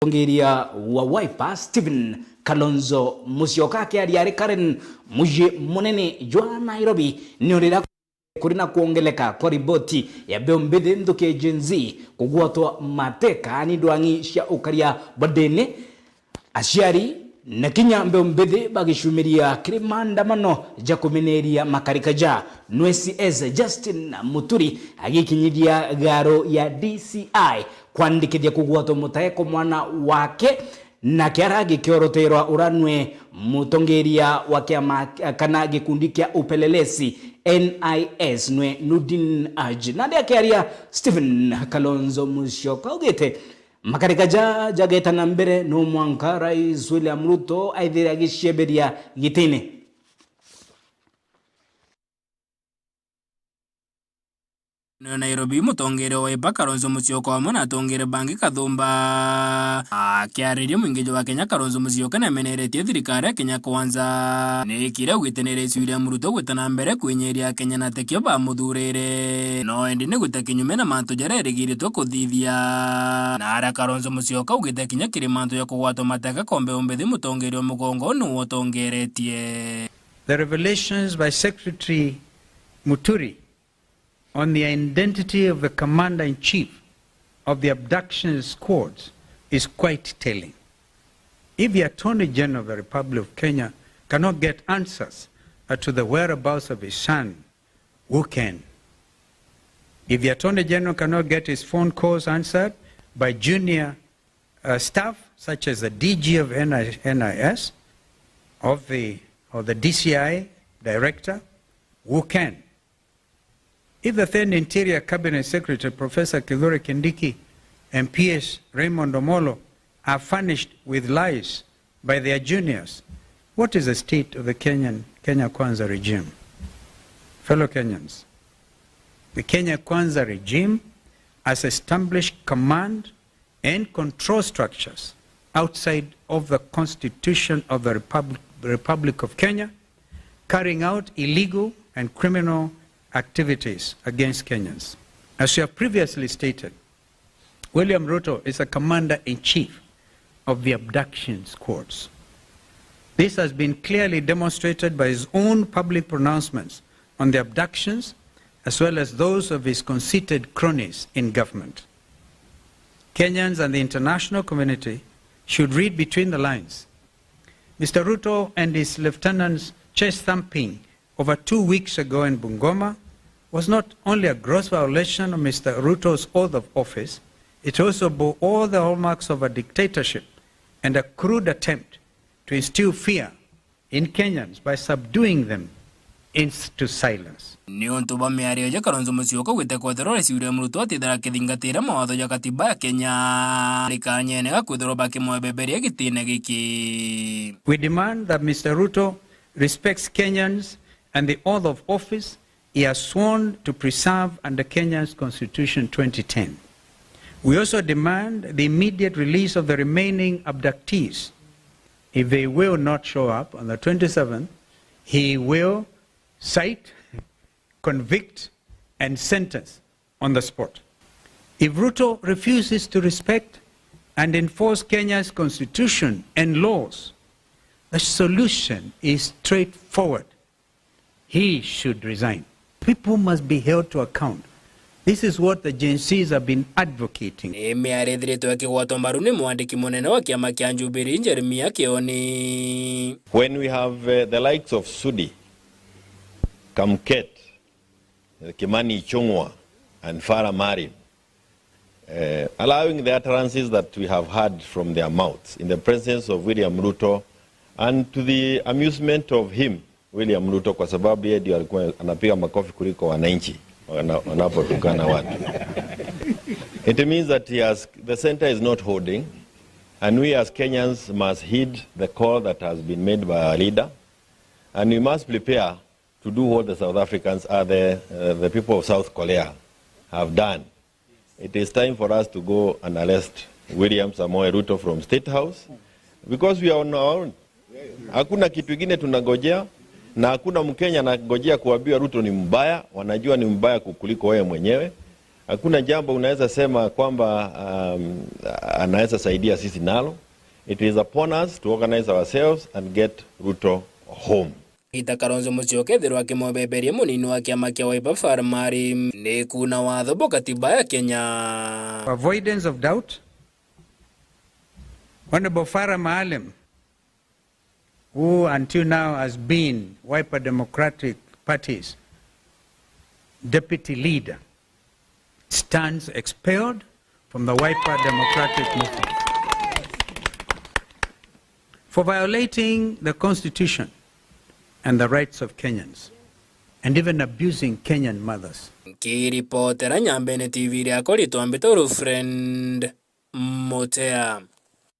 Mutongeria wa Wiper Stephen Kalonzo Musyoka akiari Karen muje munene jwa Nairobi niorira kurina kuongeleka kwa riboti ya beombede nduke jenzi Kugwatwa Mateka ni dwangi cia ukaria badene aciari na kinya beombede bagishumiria kiri maandamano ja Kumeneria makarikaja nwesi eze Justin Muturi agikinyiria garo ya DCI kwandikithia Kugwatwa Mateka mwana wake na kiaragi kioroterwa uranwe mutongeria wa kiama kana gikundi kia upelelesi NIS nwe Nudin Aj na dia kiaria Stephen Kalonzo Musyoka ugete makarikaja jageta na mbere no mwanka Rais William Ruto aithira gisheberia GITINE Nairobi mutongere wa Wiper Kalonzo Musyoka wa mwana tongere bangi kathumba akiariria mwingijo wa Kenya Kalonzo Musyoka na meneretie thirikari ya Kenya Kwanza nikire ugitene Rais William Ruto gwetana mbere kwinyeria Kenya na tekio ba muthurire no endi ni gwita kinyume na mantu jaregiritwo kuthithia na ara Kalonzo Musyoka ugite kinya kiri mantu ya Kugwatwa Mateka kombe umbethi mutongere mugongo nu utongeretie. The revelations by Secretary Muturi on the identity of the commander-in-chief of the abduction squads is quite telling. If the Attorney General of the Republic of Kenya cannot get answers to the whereabouts of his son, who can? If the Attorney General cannot get his phone calls answered by junior staff, such as the DG of NIS, of the DCI director, who can? If the then Interior Cabinet Secretary, Professor Kithure Kindiki, and PS Raymond Omolo are furnished with lies by their juniors, what is the state of the Kenya Kwanza regime? Fellow Kenyans, the Kenya Kwanza regime has established command and control structures outside of the Constitution of the Republic of Kenya, carrying out illegal and criminal activities against Kenyans. As we have previously stated, William Ruto is a commander-in-chief of the abduction squads. This has been clearly demonstrated by his own public pronouncements on the abductions, as well as those of his conceited cronies in government. Kenyans and the international community should read between the lines. Mr. Ruto and his lieutenants' chest thumping over 2 weeks ago in Bungoma was not only a gross violation of Mr. Ruto's oath of office, it also bore all the hallmarks of a dictatorship and a crude attempt to instill fear in Kenyans by subduing them into silence. Niontu ba miario ja Kalonzo Musyoka gwite kwethero Rais William Ruto atithara kithingatira mawatho ja katiba ya Kenya rikanyene ga kwethero Kumeneria GITINE giki. We demand that Mr. Ruto respects Kenyans and the oath of office he has sworn to preserve under Kenya's Constitution 2010. We also demand the immediate release of the remaining abductees. If they will not show up on the 27th, he will cite, convict, and sentence on the spot. If Ruto refuses to respect and enforce Kenya's Constitution and laws, the solution is straightforward. He should resign. People must be held to account. This is what the Gen Zs have been advocating. When we have the likes of Sudi, Kamket, Kimani Ichung'wah, and Farah Marin allowing the utterances that we have heard from their mouths in the presence of William Ruto, and to the amusement of him, William Ruto, kwa sababu yeye ndio alikuwa anapiga makofi kuliko wananchi wanapotukana watu. It means that the center is not holding, and we as Kenyans must heed the call that has been made by our leader, and we must prepare to do what the South Africans the people of South Korea have done. It is time for us to go and arrest William Samoei Ruto from State House, because we are on our own. Hakuna kitu kingine tunagojea, na hakuna Mkenya anagojea kuambiwa Ruto ni mbaya. Wanajua ni mbaya kuliko wewe mwenyewe. Hakuna jambo unaweza sema kwamba anaweza saidia sisi nalo. It is upon us to organize ourselves and get Ruto home. Gitinekalonzo Musyoka ethirwa akimueberia munini wa kiama kia Wiper Farmari ni kuna watho bo katiba ya Kenya. Avoidance of doubt. Honorable Farah Maalim, who until now has been Wiper Democratic Party's deputy leader, stands expelled from the Wiper Democratic Movement for violating the Constitution and the rights of Kenyans, and even abusing Kenyan mothers. Kiripotera Nyambene TV yako litwambita uru friend Motea.